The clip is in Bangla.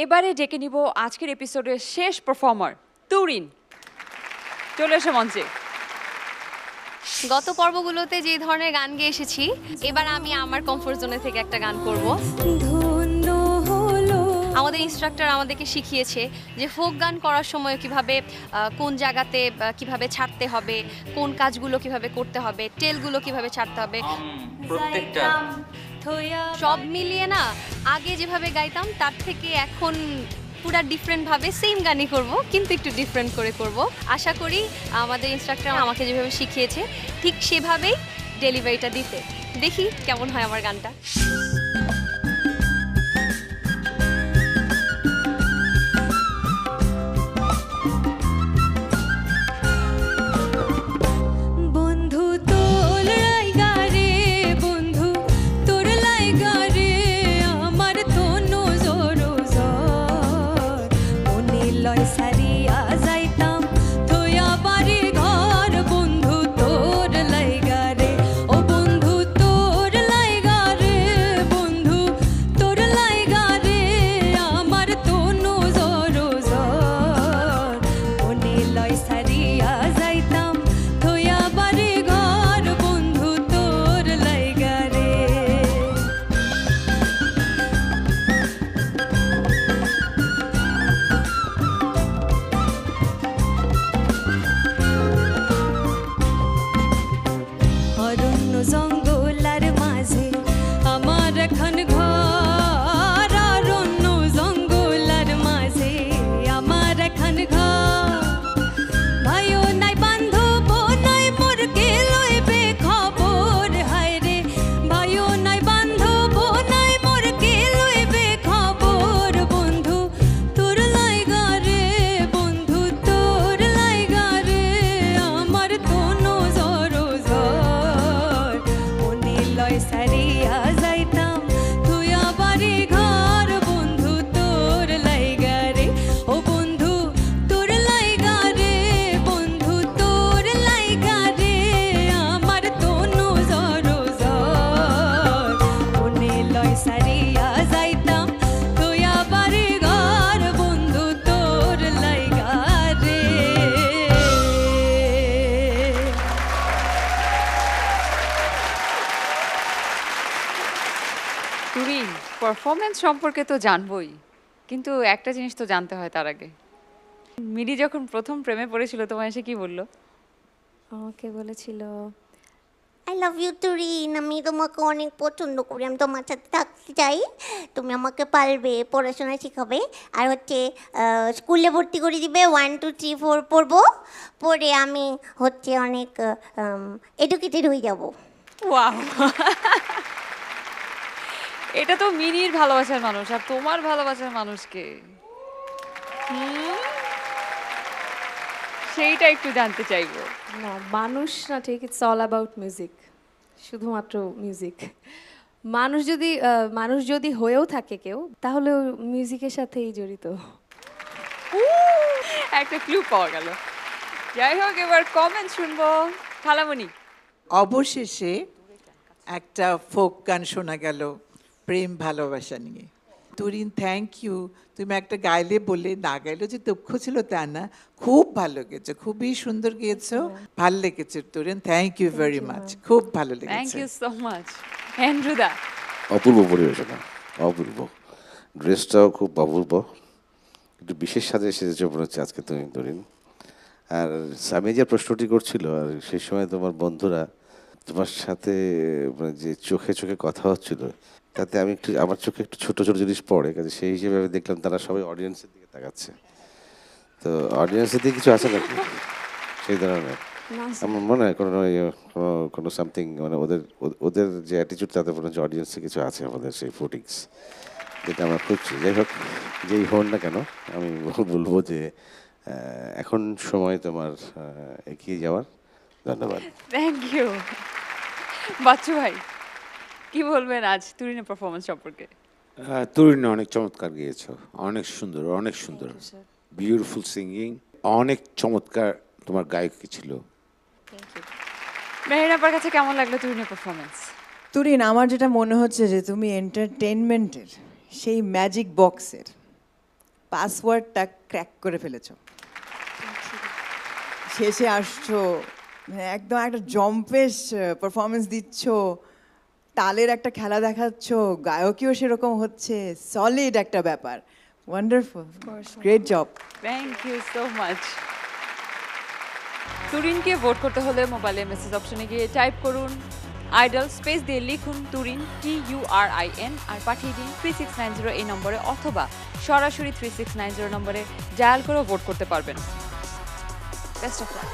এবারে ডেকে নিব আজকের এপিসোডের শেষ পারফর্মার তুরিন। চলে এসো মঞ্চে। গত পর্বগুলোতে যে ধরনের গান গেয়ে এসেছি, এবার আমি আমার কমফোর্ট জোনে থেকে একটা গান করব। আমাদের ইনস্ট্রাক্টর আমাদেরকে শিখিয়েছে যে ফোক গান করার সময় কিভাবে কোন জায়গাতে কিভাবে ছাড়তে হবে, কোন কাজগুলো কিভাবে করতে হবে, টেলগুলো কিভাবে ছাড়তে হবে, প্রত্যেকটা সব মিলিয়ে না আগে যেভাবে গাইতাম তার থেকে এখন পুরা ডিফারেন্ট ভাবে সেম গানই করব, কিন্তু একটু ডিফারেন্ট করে করব। আশা করি আমাদের ইনস্ট্রাক্টর আমাকে যেভাবে শিখিয়েছে ঠিক সেভাবেই ডেলিভারিটা দিতে। দেখি কেমন হয় আমার গানটা। তুরিন, পারফরমেন্স সম্পর্কে তো জানবই, কিন্তু একটা জিনিস তো জানতে হয় তার আগে। মিরি যখন প্রথম প্রেমে পড়েছিল তোমায় এসে কি বললো? আমাকে বলেছিল আই লাভ ইউ তুরিন, আমি তোমাকে অনেক পছন্দ করি, আমি তোমার সাথে থাকতে চাই, তুমি আমাকে পারবে, পড়াশোনা শেখাবে, আর হচ্ছে স্কুলে ভর্তি করে দিবে, 1 2 3 4 পড়বো, পড়ে আমি হচ্ছে অনেক এডুকেটেড হয়ে যাব। ওয়াও, এটা তো মিনির ভালোবাসার মানুষ, আর তোমার ভালোবাসার মানুষকে সেইটা একটু জানতে চাইবো। না, মানুষ না ঠিক, ইটস অল অ্যাবাউট মিউজিক, শুধুমাত্র মিউজিক। মানুষ যদি হয়েও থাকে কেউ, তাহলে মিউজিকের সাথেই জড়িত। একটা ক্লু পাওয়া গেল। যাই হোক, এবার কমেন্ট শুনবো। খালামণি, অবশেষে একটা ফোক গান শোনা গেল প্রেম ভালোবাসা নিয়ে। Turin, thank you. তুমি একটা গাইলে বলে, না গাইলেও যে দুঃখ ছিল তা না, খুব ভালো গেছো, খুবই সুন্দর গেয়েছো, ভালো লেগেছে Turin, thank you very much, খুব ভালো থ্যাংক লেগেছে। You so much. এন্ড্রুদা, অপূর্ব পরিবেশনা, অপূর্ব। ড্রেসটাও খুব অপূর্ব, একটু বিশেষ সাজে এসেছে মনে হচ্ছে আজকে তুমি তুরিন। আর আমি যে প্রশ্নটি করছিল, আর সেই সময় তোমার বন্ধুরা তোমার সাথে মানে যে চোখে চোখে কথা হচ্ছিল, তাতে আমি একটু, আমার চোখে একটু ছোট ছোট জিনিস পড়ে, কাজে সেই হিসেবে আমি দেখলাম তারা সবাই অডিয়েন্সের দিকে তাকাচ্ছে। তো অডিয়েন্সের দিকে কিছু আছে নাকি সেই ধরনের? আমার মনে হয় কোনো কোনো সামথিং, মানে ওদের ওদের যে অ্যাটিচিউড, তাতে মনে হচ্ছে অডিয়েন্সে কিছু আছে আমাদের সেই ফুটিংস, যেটা আমরা খুঁজছি। যাই হোক, যেই হন না কেন, আমি বলবো যে এখন সময় তোমার এগিয়ে যাওয়ার। ধন্যবাদ। Thank you. বাচ্চু ভাই, কি বলবেন আজ তুরিনের পারফরমেন্স সম্পর্কে? তুরিন অনেক চমৎকার গিয়েছো, অনেক সুন্দর, অনেক সুন্দর, বিউটিফুল সিঙ্গিং, অনেক চমৎকার তোমার গায়কী ছিল। মেহরিনার কাছে কেমন লাগলো তুরিনের পারফরমেন্স? তুরিন, আমার যেটা মনে হচ্ছে যে তুমি এন্টারটেনমেন্টের সেই ম্যাজিক বক্সের পাসওয়ার্ডটা ক্র্যাক করে ফেলেছো। শেষে আসছো, মানে একদম একটা জম্পেশ পারফরমেন্স দিচ্ছ, তালের একটা খেলা দেখাচ্ছ, গায়কীও সেরকম হচ্ছে, সলিড একটা ব্যাপার। Wonderful, great job. Thank you so much. তুরিনকে ভোট করতে হলে মোবাইলে মেসেজ অপশনে গিয়ে টাইপ করুন আইডল, স্পেস দিয়ে লিখুন তুরিন TURIN আর পাঠিয়ে দিন 3690 এই নম্বরে, অথবা সরাসরি 3690 নম্বরে ডায়াল করে ভোট করতে পারবেন। Best of luck.